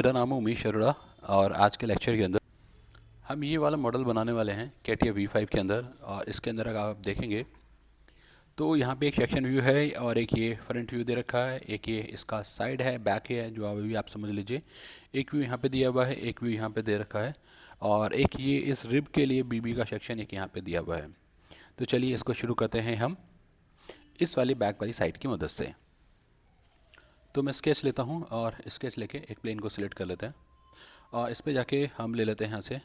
मेरा नाम है उमेश अरोड़ा और आज के लेक्चर के अंदर हम ये वाला मॉडल बनाने वाले हैं कैटिया V5 के अंदर। और इसके अंदर अगर आप देखेंगे तो यहाँ पे एक सेक्शन व्यू है और एक ये फ्रंट व्यू दे रखा है, एक ये इसका साइड है, बैक है, जो अभी आप समझ लीजिए। एक व्यू यहाँ पे दिया हुआ है, एक व्यू यहाँ पे दे रखा है, और एक ये इस रिब के लिए बीबी का सेक्शन एक यहाँ पे दिया हुआ है। तो चलिए इसको शुरू करते हैं हम इस वाली बैक वाली साइड की मदद से। तो मैं स्केच लेता हूँ और स्केच लेके एक प्लेन को सिलेक्ट कर लेते हैं और इस पे जाके हम ले लेते हैं यहाँ से,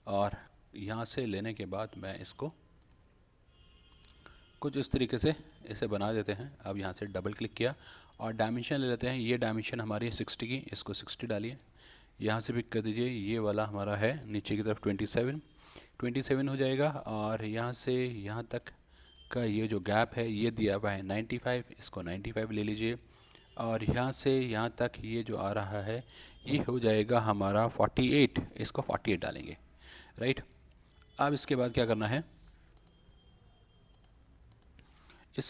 और यहाँ से लेने के बाद मैं इसको कुछ इस तरीके से इसे बना देते हैं। अब यहाँ से डबल क्लिक किया और डायमेंशन ले लेते हैं। ये डायमेंशन हमारी है 60 की, इसको 60 डालिए। यहाँ से पिक कर दीजिए, ये वाला हमारा है नीचे की तरफ 27 हो जाएगा। और यहाँ से यहाँ तक का ये जो गैप है ये दिया हुआ है 95, इसको 95 ले लीजिए। और यहाँ से यहाँ तक ये जो आ रहा है ये हो जाएगा हमारा 48, इसको 48 डालेंगे, राइट। अब इसके बाद क्या करना है, इस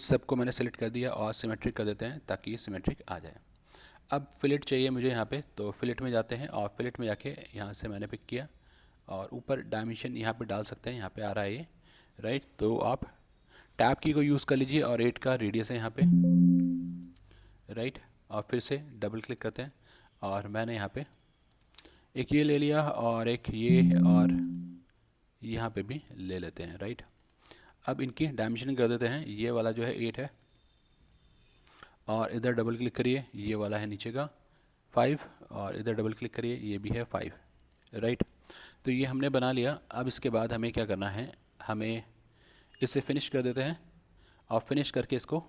सब को मैंने सेलेक्ट कर दिया और सिमेट्रिक कर देते हैं ताकि ये सिमेट्रिक आ जाए। अब फिलेट चाहिए मुझे यहाँ पे, तो फिलेट में जाते हैं और फिलेट में जाके यहाँ से मैंने पिक किया और ऊपर डायमेंशन यहाँ पे डाल सकते हैं, यहाँ पे आ रहा है ये, राइट। तो आप टैब की को यूज़ कर लीजिए और 8 का रेडियस है यहाँ पे, राइट। और फिर से डबल क्लिक करते हैं और मैंने यहाँ पे एक ये ले लिया और एक ये, और यहाँ पे भी ले लेते हैं, राइट। अब इनकी डायमेंशनिंग कर देते हैं। ये वाला जो है 8 है और इधर डबल क्लिक करिए, ये वाला है नीचे का 5, और इधर डबल क्लिक करिए, ये भी है 5, राइट। तो ये हमने बना लिया। अब इसके बाद हमें क्या करना है, हमें इसे फिनिश कर देते हैं और फिनिश करके इसको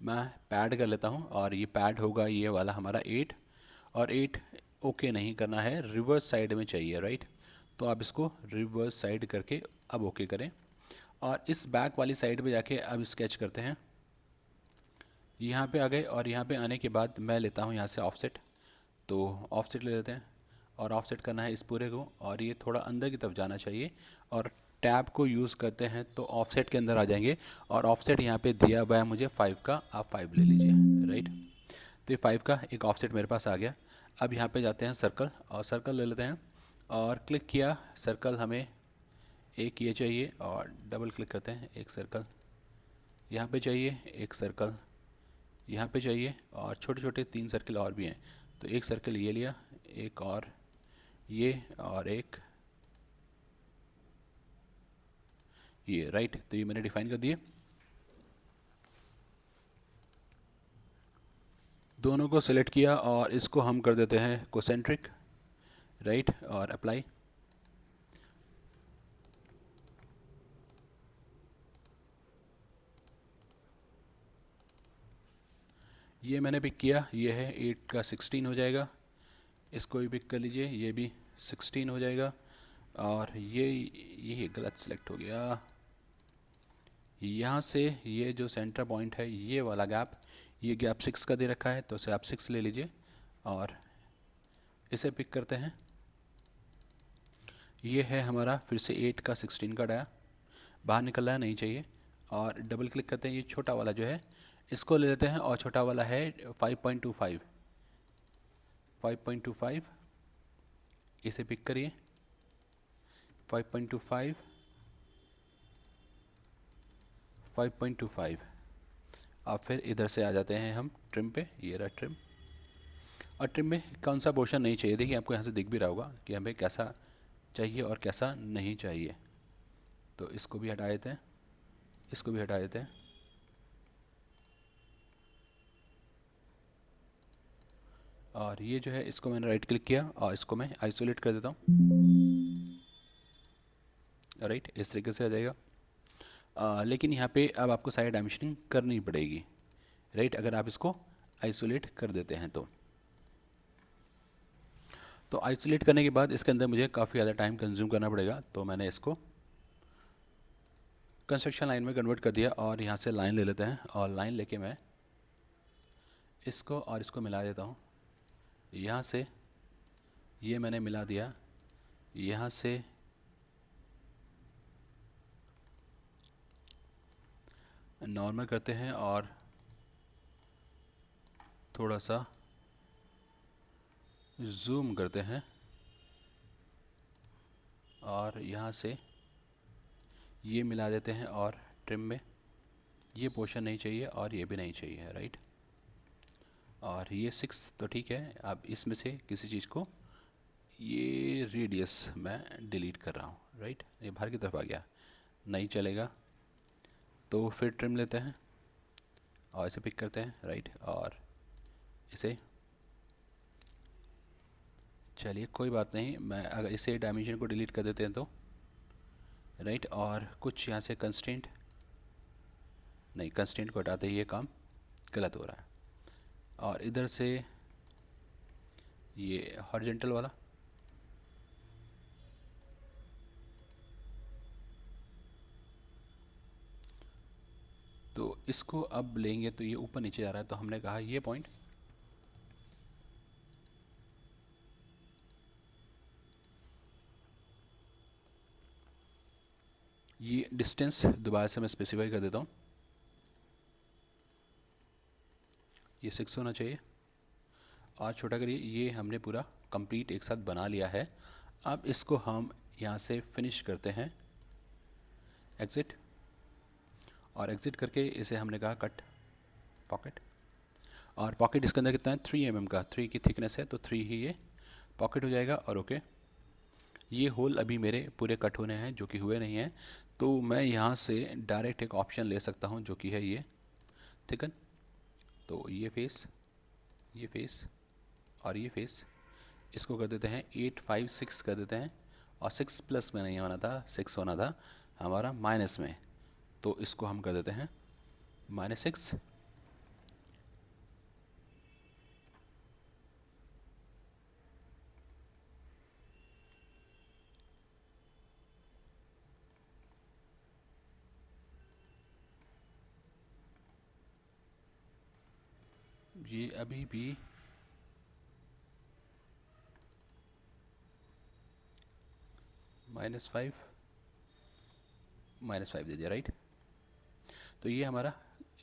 मैं पैड कर लेता हूँ। और ये पैड होगा ये वाला हमारा 8, और 8 ओके नहीं करना है, रिवर्स साइड में चाहिए, राइट। तो आप इसको रिवर्स साइड करके अब ओके करें और इस बैक वाली साइड पे जाके अब स्केच करते हैं। यहाँ पे आ गए और यहाँ पे आने के बाद मैं लेता हूँ यहाँ से ऑफसेट, तो ऑफसेट ले लेते हैं और ऑफसेट करना है इस पूरे को, और ये थोड़ा अंदर की तरफ जाना चाहिए। और टैब को यूज़ करते हैं तो ऑफसेट के अंदर आ जाएंगे, और ऑफसेट यहाँ पे दिया हुआ है मुझे 5 का, आप 5 ले लीजिए, राइट। तो ये 5 का एक ऑफसेट मेरे पास आ गया। अब यहाँ पे जाते हैं सर्कल, और सर्कल ले लेते हैं और क्लिक किया सर्कल, हमें एक ये चाहिए और डबल क्लिक करते हैं, एक सर्कल यहाँ पे चाहिए, एक सर्कल यहाँ पे चाहिए, और छोटे छोटे 3 सर्कल और भी हैं। तो एक सर्कल ये लिया, एक और ये, और एक ये, राइट। तो ये मैंने डिफाइन कर दिए, दोनों को सिलेक्ट किया और इसको हम कर देते हैं कोसेंट्रिक, राइट, और अप्लाई। ये मैंने पिक किया, ये है 8 का 16 हो जाएगा, इसको भी पिक कर लीजिए, ये भी 16 हो जाएगा। और ये गलत सिलेक्ट हो गया, यहाँ से ये जो सेंटर पॉइंट है ये वाला गैप, ये गैप 6 का दे रखा है, तो इसे आप 6 ले लीजिए और इसे पिक करते हैं। ये है हमारा फिर से 8 का 16 का डाया, बाहर निकल रहा है, नहीं चाहिए। और डबल क्लिक करते हैं, ये छोटा वाला जो है इसको ले लेते हैं, और छोटा वाला है 5.25, इसे पिक करिए 5.25, 5.25। अब फिर इधर से आ जाते हैं हम ट्रिम पे, ये रहा ट्रिम। और ट्रिम में कौन सा पोर्शन नहीं चाहिए, देखिए आपको यहाँ से दिख भी रहा होगा कि हमें कैसा चाहिए और कैसा नहीं चाहिए। तो इसको भी हटा देते हैं, इसको भी हटा देते हैं, और ये जो है इसको मैंने राइट क्लिक किया और इसको मैं आइसोलेट कर देता हूँ, राइट। इस तरीके से आ जाएगा। लेकिन यहाँ पे अब आपको सारी डायमेंशनिंग करनी पड़ेगी, राइट, अगर आप इसको आइसोलेट कर देते हैं तो आइसोलेट करने के बाद इसके अंदर मुझे काफ़ी ज़्यादा टाइम कंज्यूम करना पड़ेगा। तो मैंने इसको कंस्ट्रक्शन लाइन में कन्वर्ट कर दिया और यहाँ से लाइन ले लेते हैं, और लाइन लेके मैं इसको और इसको मिला देता हूँ। यहाँ से ये मैंने मिला दिया, यहाँ से नॉर्मल करते हैं और थोड़ा सा जूम करते हैं और यहाँ से ये मिला देते हैं और ट्रिम में ये पोर्शन नहीं चाहिए और ये भी नहीं चाहिए, राइट। और ये 6 तो ठीक है। अब इसमें से किसी चीज़ को, ये रेडियस मैं डिलीट कर रहा हूँ, राइट। ये बाहर की तरफ आ गया, नहीं चलेगा। तो फिर ट्रिम लेते हैं और इसे पिक करते हैं, राइट। और इसे, चलिए कोई बात नहीं, मैं अगर इसे डायमेंशन को डिलीट कर देते हैं तो, राइट। और कुछ यहाँ से कंस्ट्रेंट, नहीं कंस्ट्रेंट को हटाते ही ये काम गलत हो रहा है। और इधर से ये हॉरिजॉन्टल वाला, तो इसको अब लेंगे तो ये ऊपर नीचे जा रहा है, तो हमने कहा ये पॉइंट, ये डिस्टेंस दोबारा से मैं स्पेसिफाई कर देता हूँ, ये 6 होना चाहिए। और छोटा करिए, ये हमने पूरा कंप्लीट एक साथ बना लिया है। अब इसको हम यहाँ से फिनिश करते हैं, एग्ज़िट। और एग्ज़िट करके इसे हमने कहा कट पॉकेट। और पॉकेट इसके अंदर कितना है, 3 mm का, 3 की थिकनेस है तो 3 ही ये पॉकेट हो जाएगा। और ओके, ये होल अभी मेरे पूरे कट होने हैं जो कि हुए नहीं हैं, तो मैं यहाँ से डायरेक्ट एक ऑप्शन ले सकता हूँ जो कि है ये थिकन। तो ये फेस और ये फेस, इसको कर देते हैं 856 कर देते हैं। और 6 प्लस में नहीं होना था, 6 होना था हमारा माइनस में, तो इसको हम कर देते हैं -6। ये अभी भी -5 -5 दे दिया, राइट। तो ये हमारा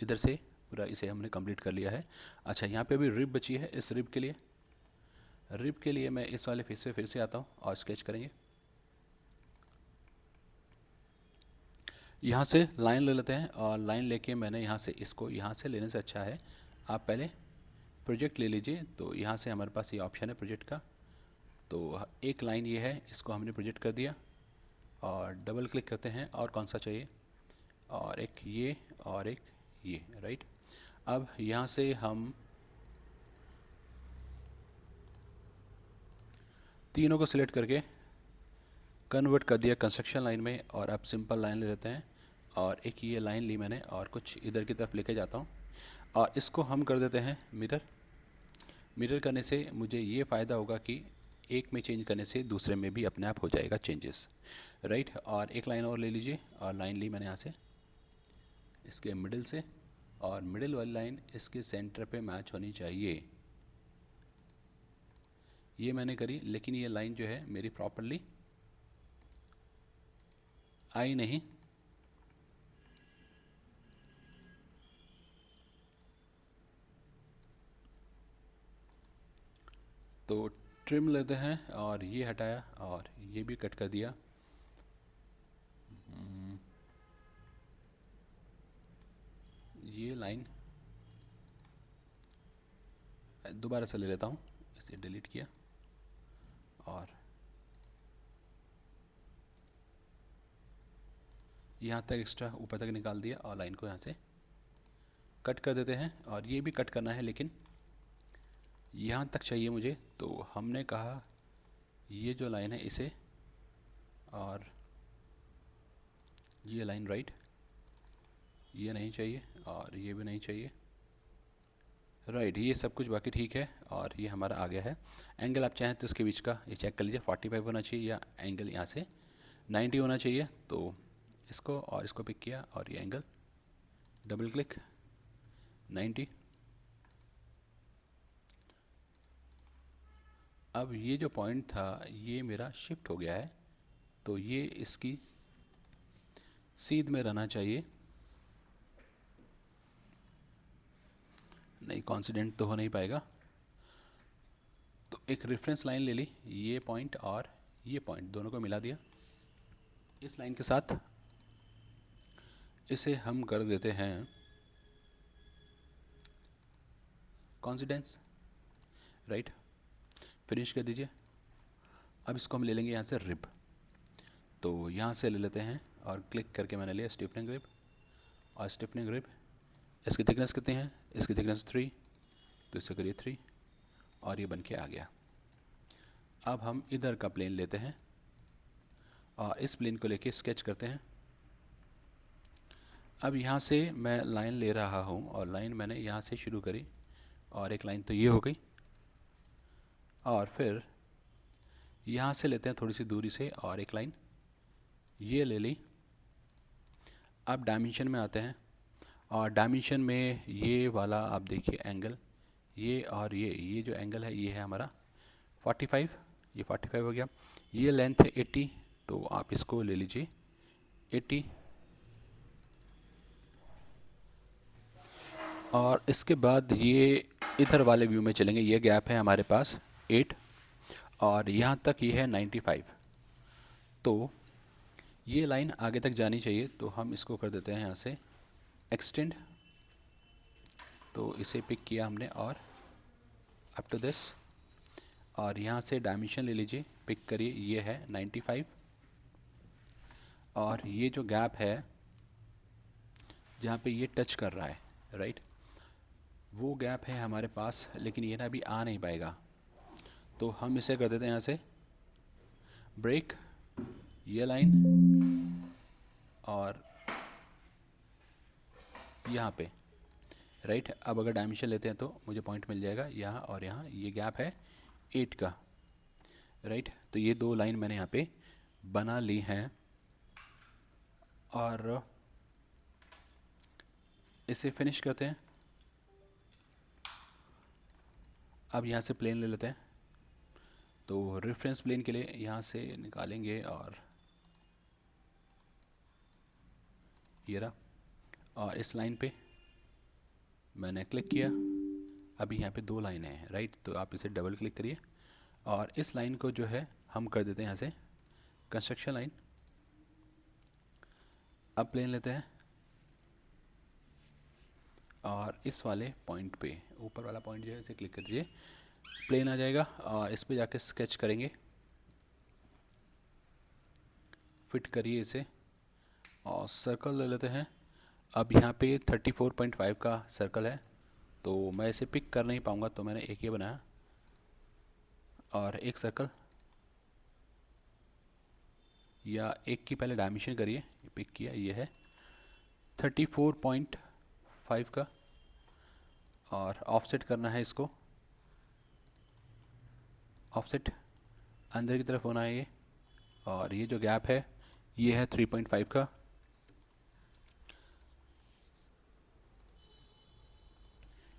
इधर से पूरा इसे हमने कंप्लीट कर लिया है। अच्छा, यहाँ पे अभी रिब बची है। इस रिब के लिए मैं इस वाले फेस पे फिर से आता हूँ और स्केच करेंगे। यहाँ से लाइन ले लेते हैं और लाइन लेके मैंने यहाँ से इसको, यहाँ से लेने से अच्छा है आप पहले प्रोजेक्ट ले लीजिए। तो यहाँ से हमारे पास ये ऑप्शन है प्रोजेक्ट का, तो एक लाइन ये है, इसको हमने प्रोजेक्ट कर दिया और डबल क्लिक करते हैं और कौन सा चाहिए, और एक ये और एक ये, राइट। अब यहाँ से हम तीनों को सिलेक्ट करके कन्वर्ट कर दिया कंस्ट्रक्शन लाइन में, और अब सिंपल लाइन ले लेते हैं और एक ये लाइन ली मैंने और कुछ इधर की तरफ लेके जाता हूँ और इसको हम कर देते हैं मिरर। मिरर करने से मुझे ये फ़ायदा होगा कि एक में चेंज करने से दूसरे में भी अपने आप हो जाएगा चेंजेस, राइट। और एक लाइन और ले लीजिए, और लाइन ली मैंने यहाँ से इसके मिडिल से, और मिडिल वाली लाइन इसके सेंटर पे मैच होनी चाहिए। ये मैंने करी, लेकिन ये लाइन जो है मेरी प्रॉपरली आई नहीं। तो ट्रिम लेते हैं और ये हटाया और ये भी कट कर दिया। ये लाइन दोबारा से ले लेता हूँ, इसे डिलीट किया और यहाँ तक एक्स्ट्रा ऊपर तक निकाल दिया और लाइन को यहाँ से कट कर देते हैं। और ये भी कट करना है, लेकिन यहाँ तक चाहिए मुझे, तो हमने कहा ये जो लाइन है इसे, और ये लाइन, राइट, ये नहीं चाहिए और ये भी नहीं चाहिए, राइट। ये सब कुछ बाकी ठीक है और ये हमारा आ गया है। एंगल आप चाहें तो इसके बीच का ये चेक कर लीजिए, 45 होना चाहिए या एंगल यहाँ से 90 होना चाहिए। तो इसको और इसको पिक किया और ये एंगल डबल क्लिक 90। अब ये जो पॉइंट था ये मेरा शिफ्ट हो गया है, तो ये इसकी सीध में रहना चाहिए। नहीं, कॉन्सिडेंट तो हो नहीं पाएगा, तो एक रेफरेंस लाइन ले ली, ये पॉइंट और ये पॉइंट दोनों को मिला दिया। इस लाइन के साथ इसे हम कर देते हैं कोइंसिडेंस, राइट। फिनिश कर दीजिए। अब इसको हम ले लेंगे यहाँ से रिब, तो यहाँ से ले लेते हैं और क्लिक करके मैंने लिया स्टिफनिंग रिब, और स्टिफनिंग रिब इसकी थिकनेस कितनी है, इसकी थिकनेस 3, तो इसे करिए 3 और ये बन के आ गया। अब हम इधर का प्लेन लेते हैं और इस प्लेन को लेके स्केच करते हैं। अब यहाँ से मैं लाइन ले रहा हूँ और लाइन मैंने यहाँ से शुरू करी और एक लाइन तो ये हो गई, और फिर यहाँ से लेते हैं थोड़ी सी दूरी से और एक लाइन ये ले ली। अब डायमेंशन में आते हैं और डायमेंशन में ये वाला आप देखिए एंगल, ये और ये जो एंगल है ये है हमारा 45, ये 45 हो गया। ये लेंथ है 80, तो आप इसको ले लीजिए 80। और इसके बाद ये इधर वाले व्यू में चलेंगे, ये गैप है हमारे पास 8 और यहाँ तक ये है 95, तो ये लाइन आगे तक जानी चाहिए, तो हम इसको कर देते हैं यहाँ से एक्सटेंड। तो इसे पिक किया हमने और अप टू दिस, और यहाँ से डायमेंशन ले लीजिए, पिक करिए, ये है 95 और ये जो गैप है जहाँ पे ये टच कर रहा है, राइट, वो गैप है हमारे पास, लेकिन ये ना अभी आ नहीं पाएगा, तो हम इसे कर देते हैं यहाँ से ब्रेक, ये लाइन और यहाँ पे, राइट। अब अगर डायमेंशन लेते हैं तो मुझे पॉइंट मिल जाएगा यहाँ और यहाँ, ये गैप है 8 का, राइट। तो ये दो लाइन मैंने यहाँ पे बना ली हैं और इसे फिनिश करते हैं। अब यहाँ से प्लेन ले लेते हैं, तो रेफरेंस प्लेन के लिए यहाँ से निकालेंगे और ये रहा, और इस लाइन पे मैंने क्लिक किया। अभी यहाँ पे दो लाइनें हैं, राइट, तो आप इसे डबल क्लिक करिए और इस लाइन को जो है हम कर देते हैं यहाँ से कंस्ट्रक्शन लाइन। अब प्लेन लेते हैं और इस वाले पॉइंट पे, ऊपर वाला पॉइंट जो है इसे क्लिक कर दीजिए, प्लेन आ जाएगा और इस पे जाके स्केच करेंगे, फिट करिए इसे और सर्कल ले लेते हैं। अब यहाँ पे 34.5 का सर्कल है, तो मैं इसे पिक कर नहीं पाऊँगा, तो मैंने एक ये बनाया और एक सर्कल, या एक की पहले डायमेंशन करिए, पिक किया, ये है 34.5 का, और ऑफसेट करना है इसको, ऑफसेट अंदर की तरफ होना है ये, और ये जो गैप है ये है 3.5 का।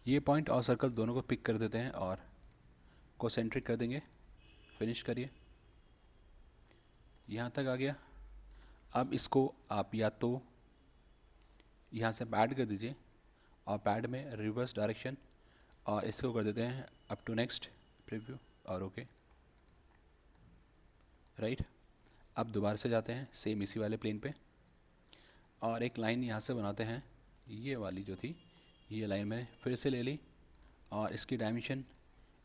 ये पॉइंट और सर्कल दोनों को पिक कर देते हैं और कोसेंट्रिक कर देंगे, फिनिश करिए, यहाँ तक आ गया। अब इसको आप या तो यहाँ से पैड कर दीजिए और पैड में रिवर्स डायरेक्शन, और इसको कर देते हैं अप टू नेक्स्ट प्रीव्यू और ओके, राइट। अब दोबारा से जाते हैं सेम इसी वाले प्लेन पे और एक लाइन यहाँ से बनाते हैं, ये वाली जो थी ये लाइन मैंने फिर से ले ली और इसकी डायमेंशन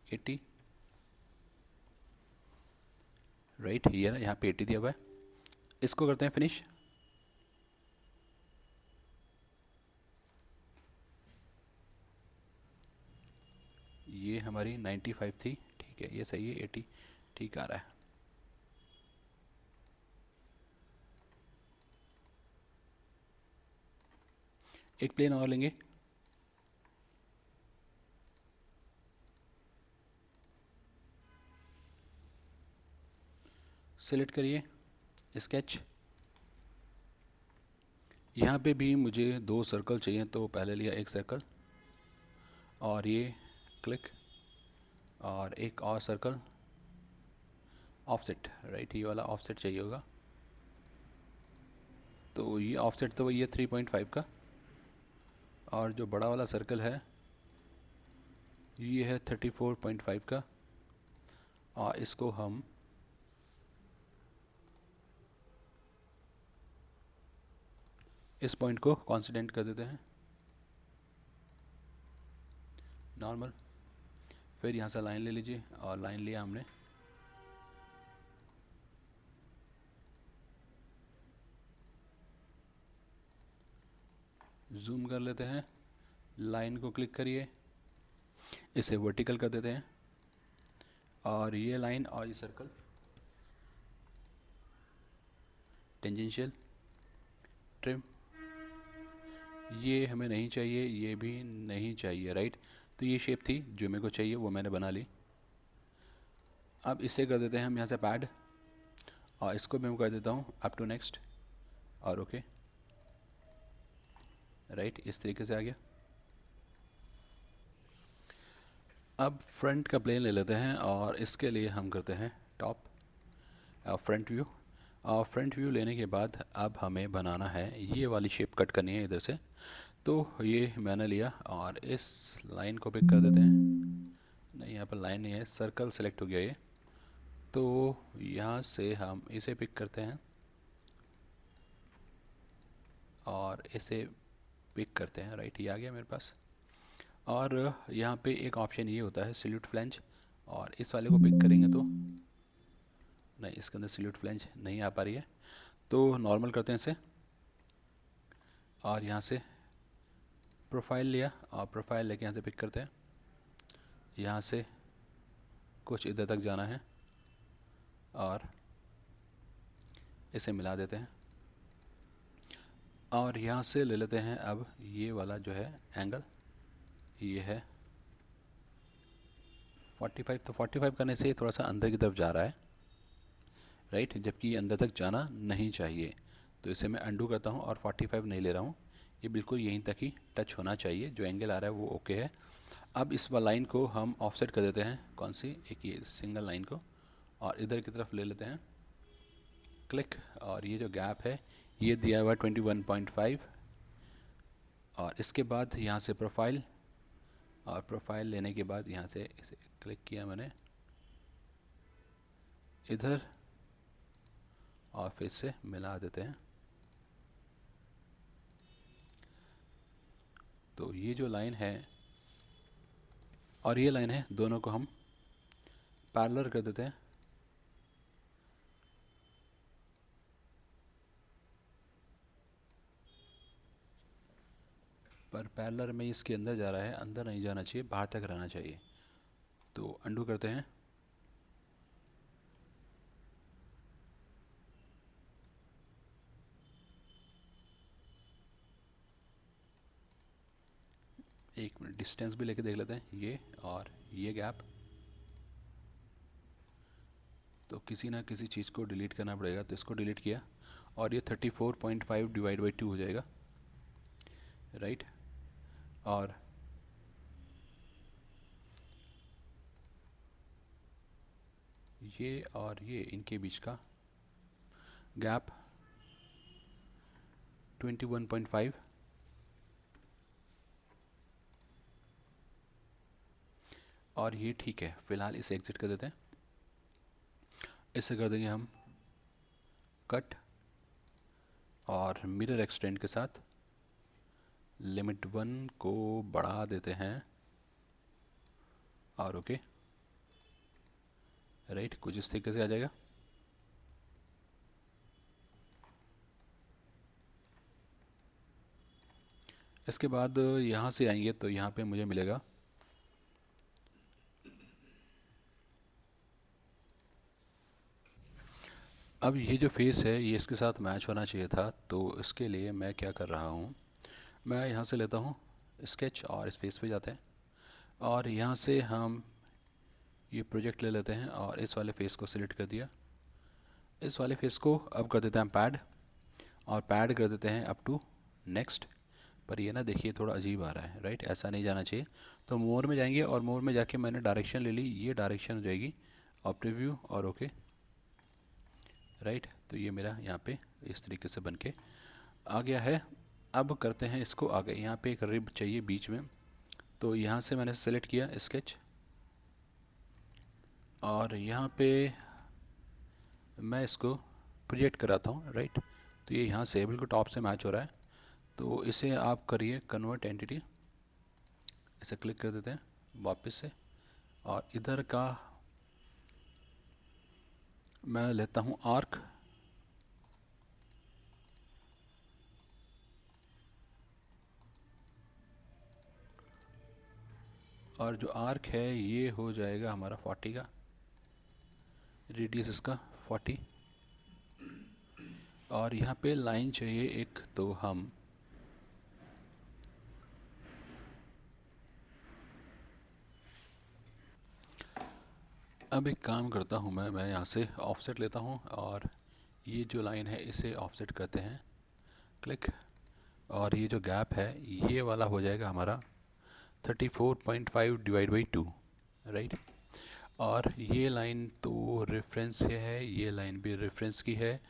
80, राइट, ये ना यहाँ पे 80 दिया हुआ है। इसको करते हैं फिनिश। ये हमारी 95 थी, ठीक है, ये सही है, 80 ठीक आ रहा है। एक प्लेन और लेंगे, सिलेक्ट करिए, स्केच। यहाँ पे भी मुझे दो सर्कल चाहिए, तो पहले लिया एक सर्कल और ये क्लिक और एक और सर्कल, ऑफसेट, राइट, ये वाला ऑफसेट चाहिए होगा, तो ये ऑफसेट तो वही है 3.5 का, और जो बड़ा वाला सर्कल है ये है 34.5 का, और इसको हम इस पॉइंट को कॉन्सिडेंट कर देते हैं नॉर्मल। फिर यहाँ से लाइन ले लीजिए, और लाइन लिया हमने, जूम कर लेते हैं, लाइन को क्लिक करिए, इसे वर्टिकल कर देते हैं, और ये लाइन और ये सर्कल टेंजेंशियल ट्रिम, ये हमें नहीं चाहिए, ये भी नहीं चाहिए, राइट। तो ये शेप थी जो मेरे को चाहिए, वो मैंने बना ली। अब इसे कर देते हैं हम यहाँ से पैड, और इसको मैं कर देता हूँ अप टू नेक्स्ट, और ओके, राइट। इस तरीके से आ गया। अब फ्रंट का प्लेन ले लेते हैं, और इसके लिए हम करते हैं टॉप फ्रंट व्यू। और फ्रंट व्यू लेने के बाद अब हमें बनाना है, ये वाली शेप कट करनी है इधर से। तो ये मैंने लिया, और इस लाइन को पिक कर देते हैं, नहीं यहाँ पर लाइन नहीं है, सर्कल सेलेक्ट हो गया ये। तो यहाँ से हम इसे पिक करते हैं, और इसे पिक करते हैं, राइट। ये आ गया मेरे पास। और यहाँ पे एक ऑप्शन ये होता है सैल्यूट फ्लैंज, और इस वाले को पिक करेंगे तो नहीं, इसके अंदर सैल्यूट फ्लैंज नहीं आ पा रही है, तो नॉर्मल करते हैं इसे। और यहाँ से प्रोफाइल लिया, और प्रोफाइल लेके यहाँ से पिक करते हैं, यहाँ से कुछ इधर तक जाना है, और इसे मिला देते हैं। और यहाँ से ले लेते हैं अब ये वाला जो है एंगल, ये है 45। तो 45 करने से थोड़ा सा अंदर की तरफ जा रहा है, राइट, जबकि ये अंदर तक जाना नहीं चाहिए। तो इसे मैं अंडू करता हूँ, और 45 नहीं ले रहा हूँ, ये बिल्कुल यहीं तक ही टच होना चाहिए, जो एंगल आ रहा है वो ओके है। अब इस लाइन को हम ऑफसेट कर देते हैं, कौन सी, एक ये सिंगल लाइन को, और इधर की तरफ ले लेते हैं क्लिक, और ये जो गैप है ये दिया हुआ 21.5। और इसके बाद यहाँ से प्रोफाइल, और प्रोफाइल लेने के बाद यहाँ से इसे क्लिक किया मैंने इधर, और फिर से मिला देते हैं। तो ये जो लाइन है और ये लाइन है, दोनों को हम पैरेलल कर देते हैं। पर पैरेलल में इसके अंदर जा रहा है, अंदर नहीं जाना चाहिए, बाहर तक रहना चाहिए। तो अंडू करते हैं, एक मिनट डिस्टेंस भी लेके देख लेते हैं, ये और ये गैप। तो किसी ना किसी चीज़ को डिलीट करना पड़ेगा, तो इसको डिलीट किया, और ये 34.5 डिवाइड बाई 2 हो जाएगा, राइट। और ये और ये इनके बीच का गैप 21.5, और ये ठीक है। फ़िलहाल इसे एग्जिट कर देते हैं, इसे कर देंगे हम कट, और मिरर एक्सटेंड के साथ लिमिट 1 को बढ़ा देते हैं, और ओके, राइट। कुछ इस तरीके से आ जाएगा। इसके बाद यहाँ से आएंगे तो यहाँ पे मुझे मिलेगा अब ये जो फेस है ये इसके साथ मैच होना चाहिए था। तो इसके लिए मैं क्या कर रहा हूँ, मैं यहाँ से लेता हूँ स्केच, और इस फेस पे जाते हैं, और यहाँ से हम ये प्रोजेक्ट ले लेते हैं, और इस वाले फेस को सिलेक्ट कर दिया। इस वाले फेस को अब कर देते हैं पैड, और पैड कर देते हैं अप टू नेक्स्ट। पर ये ना देखिए थोड़ा अजीब आ रहा है, राइट, ऐसा नहीं जाना चाहिए। तो मोर में जाएंगे, और मोर में जाके मैंने डायरेक्शन ले ली, ये डायरेक्शन हो जाएगी, और प्रीव्यू, और ओके, राइट। तो ये मेरा यहाँ पे इस तरीके से बन के आ गया है। अब करते हैं इसको आगे, यहाँ पे एक रिब चाहिए बीच में, तो यहाँ से मैंने सेलेक्ट किया स्केच, और यहाँ पे मैं इसको प्रोजेक्ट कराता हूँ, राइट। तो ये यहाँ से बिल्कुल टॉप से मैच हो रहा है। तो इसे आप करिए कन्वर्ट एंटिटी, इसे क्लिक कर देते हैं वापस से, और इधर का मैं लेता हूँ आर्क, और जो आर्क है ये हो जाएगा हमारा 40 का, रेडियस इसका 40। और यहाँ पे लाइन चाहिए एक, तो हम अब एक काम करता हूँ, मैं यहाँ से ऑफसेट लेता हूँ और ये जो लाइन है इसे ऑफसेट करते हैं, क्लिक। और ये जो गैप है ये वाला हो जाएगा हमारा 34.5 डिवाइड बाई 2, राइट। और ये लाइन तो रेफरेंस से है, ये लाइन भी रेफरेंस की है,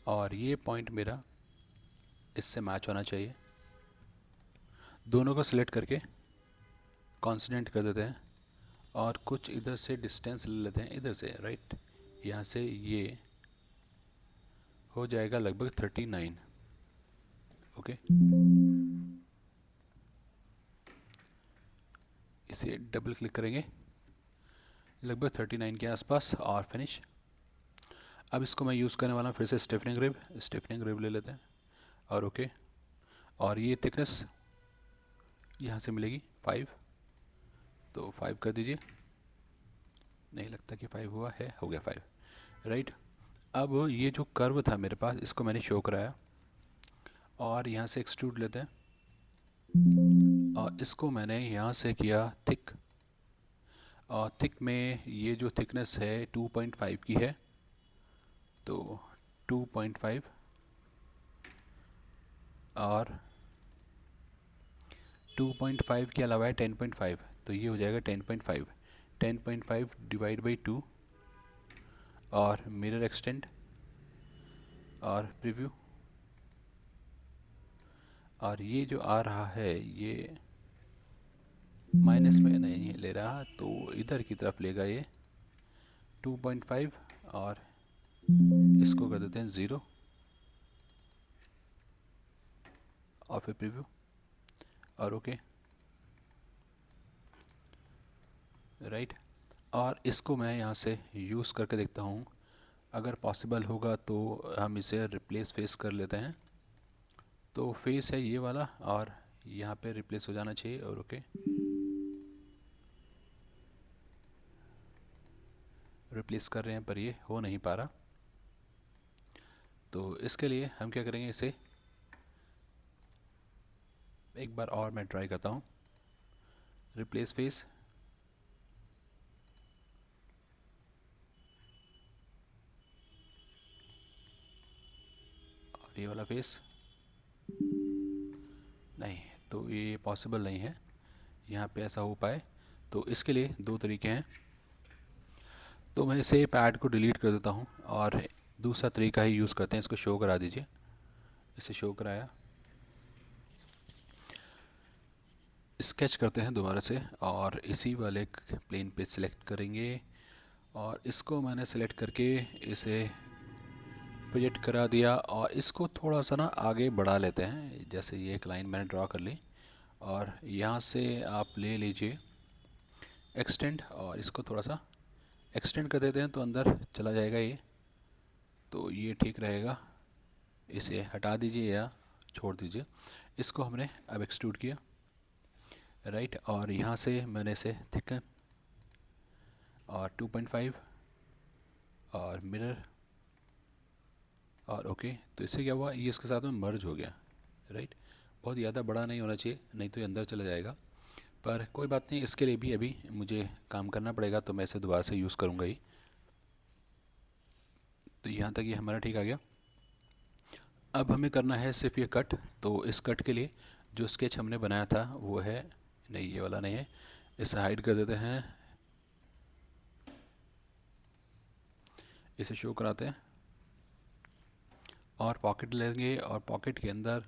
और ये पॉइंट मेरा इससे मैच होना चाहिए। दोनों को सिलेक्ट करके कॉन्स्टेंट कर देते हैं और कुछ इधर से डिस्टेंस ले लेते हैं, इधर से, राइट। यहाँ से ये हो जाएगा लगभग 39, ओके। इसे डबल क्लिक करेंगे, लगभग 39 के आसपास, और फिनिश। अब इसको मैं यूज़ करने वाला हूँ फिर से स्टिफनिंग रिब ले लेते हैं, और ओके। और ये थिकनेस यहाँ से मिलेगी 5, तो 5 कर दीजिए। नहीं लगता कि 5 हुआ है, हो गया 5, राइट। अब ये जो कर्व था मेरे पास इसको मैंने शो कराया, और यहाँ से एक्सट्रूड लेते हैं, और इसको मैंने यहाँ से किया थिक, और थिक में ये जो थिकनेस है 2.5 की है, तो 2.5, और 2.5 के अलावा है 10.5, तो ये हो जाएगा 10.5, 10.5 डिवाइड बाई 2, और मिरर एक्सटेंड और प्रीव्यू। और ये जो आ रहा है ये माइनस में नहीं ले रहा, तो इधर की तरफ लेगा ये 2.5, और इसको कर देते हैं 0, और फिर प्रीव्यू, और ओके, राइट। और इसको मैं यहाँ से यूज़ करके देखता हूँ, अगर पॉसिबल होगा तो हम इसे रिप्लेस फेस कर लेते हैं। तो फेस है ये वाला, और यहाँ पे रिप्लेस हो जाना चाहिए, और ओके। रिप्लेस कर रहे हैं पर ये हो नहीं पा रहा, तो इसके लिए हम क्या करेंगे, इसे एक बार और मैं ट्राई करता हूँ, रिप्लेस फेस, और ये वाला फेस नहीं, तो ये पॉसिबल नहीं है यहाँ पे ऐसा हो पाए। तो इसके लिए दो तरीके हैं, तो मैं इसे पैड को डिलीट कर देता हूँ, और दूसरा तरीका ही यूज़ करते हैं, इसको शो करा दीजिए। इसे शो कराया, स्केच करते हैं दोबारा से, और इसी वाले प्लेन पे सिलेक्ट करेंगे, और इसको मैंने सिलेक्ट करके इसे प्रोजेक्ट करा दिया, और इसको थोड़ा सा ना आगे बढ़ा लेते हैं। जैसे ये एक लाइन मैंने ड्रा कर ली, और यहाँ से आप ले लीजिए एक्सटेंड, और इसको थोड़ा सा एक्सटेंड कर देते हैं तो अंदर चला जाएगा ये, तो ये ठीक रहेगा। इसे हटा दीजिए या छोड़ दीजिए। इसको हमने अब एक्सट्रूड किया, राइट। और यहाँ से मैंने इसे थिकन, और 2.5, और मिरर, और ओके। तो इससे क्या हुआ, ये इसके साथ में मर्ज हो गया, राइट। बहुत ज़्यादा बड़ा नहीं होना चाहिए, नहीं तो ये अंदर चला जाएगा, पर कोई बात नहीं, इसके लिए भी अभी मुझे काम करना पड़ेगा, तो मैं इसे दोबारा से यूज़ करूँगा ही। तो यहाँ तक ये हमारा ठीक आ गया। अब हमें करना है सिर्फ ये कट, तो इस कट के लिए जो स्केच हमने बनाया था वो है, नहीं ये वाला नहीं है, इसे हाइड कर देते हैं, इसे शो कराते हैं, और पॉकेट लेंगे, और पॉकेट के अंदर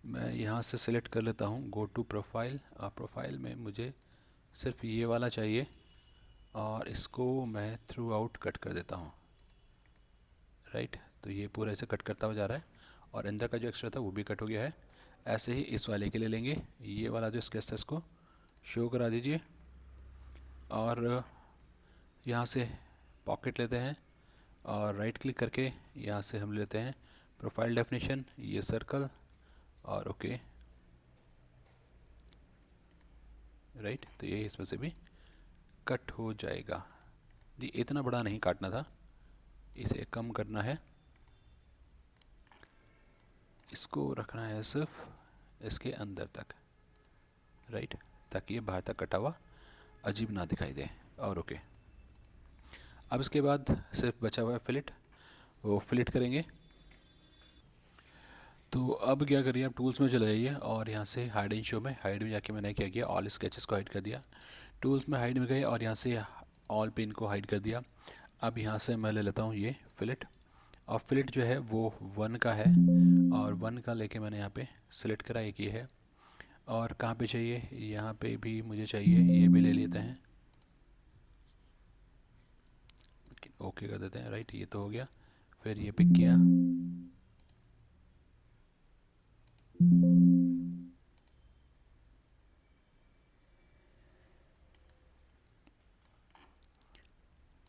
मैं यहाँ से सिलेक्ट कर लेता हूँ गो टू प्रोफाइल, और प्रोफाइल में मुझे सिर्फ ये वाला चाहिए, और इसको मैं थ्रू आउट कट कर देता हूँ। राइट, तो ये पूरा ऐसे कट करता हुआ जा रहा है और अंदर का जो एक्स्ट्रा था वो भी कट हो गया है। ऐसे ही इस वाले के लिए लेंगे, ये वाला जो स्केच था इसको शो करा दीजिए और यहाँ से पॉकेट लेते हैं और राइट क्लिक करके यहाँ से हम लेते हैं प्रोफाइल डेफिनेशन, ये सर्कल और ओके। राइट, तो ये इसमें से भी कट हो जाएगा जी। इतना बड़ा नहीं काटना था, इसे कम करना है, इसको रखना है सिर्फ इसके अंदर तक। राइट, ताकि ये बाहर तक कटा हुआ अजीब ना दिखाई दे और ओके। अब इसके बाद सिर्फ बचा हुआ है फिलेट, वो फिलेट करेंगे। तो अब क्या करिए, आप टूल्स में चले जाइए और यहाँ से हाइड एंड शो में, हाइड में जाके मैंने क्या किया, ऑल स्केचेस को हाइड कर दिया। टूल्स में हाइड में गए और यहाँ से ऑल पिन को हाइड कर दिया। अब यहाँ से मैं ले लेता हूँ ये फिलेट, और फिलेट जो है वो 1 का है और 1 का लेके मैंने यहाँ पे सिलेक्ट करा, एक ये है। और कहाँ पे चाहिए, यहाँ पे भी मुझे चाहिए, ये भी ले लेते हैं, ओके कर देते हैं। राइट, ये तो हो गया। फिर ये पिक किया,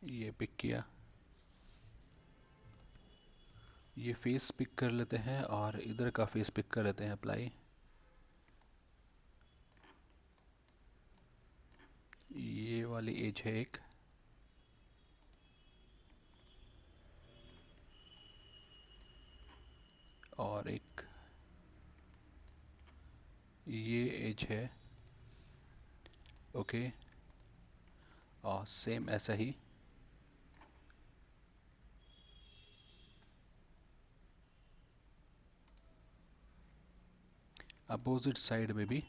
ये पिक किया, ये फेस पिक कर लेते हैं और इधर का फेस पिक कर लेते हैं, अप्लाई। ये वाली एज है एक, और एक ये एज है, ओके। और सेम ऐसा ही अपोजिट साइड में भी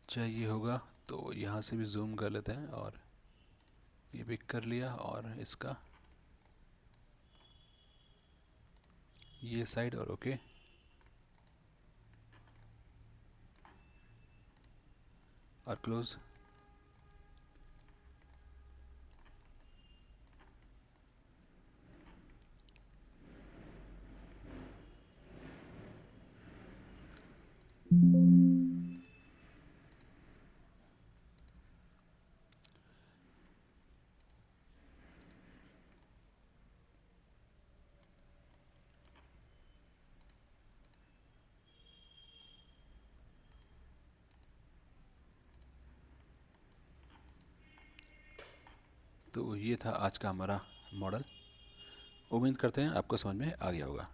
चाहिए होगा, तो यहाँ से भी जूम कर लेते हैं और ये पिक कर लिया, और इसका ये साइड और ओके। और क्लोज। तो ये था आज का हमारा मॉडल। उम्मीद करते हैं आपको समझ में आ गया होगा।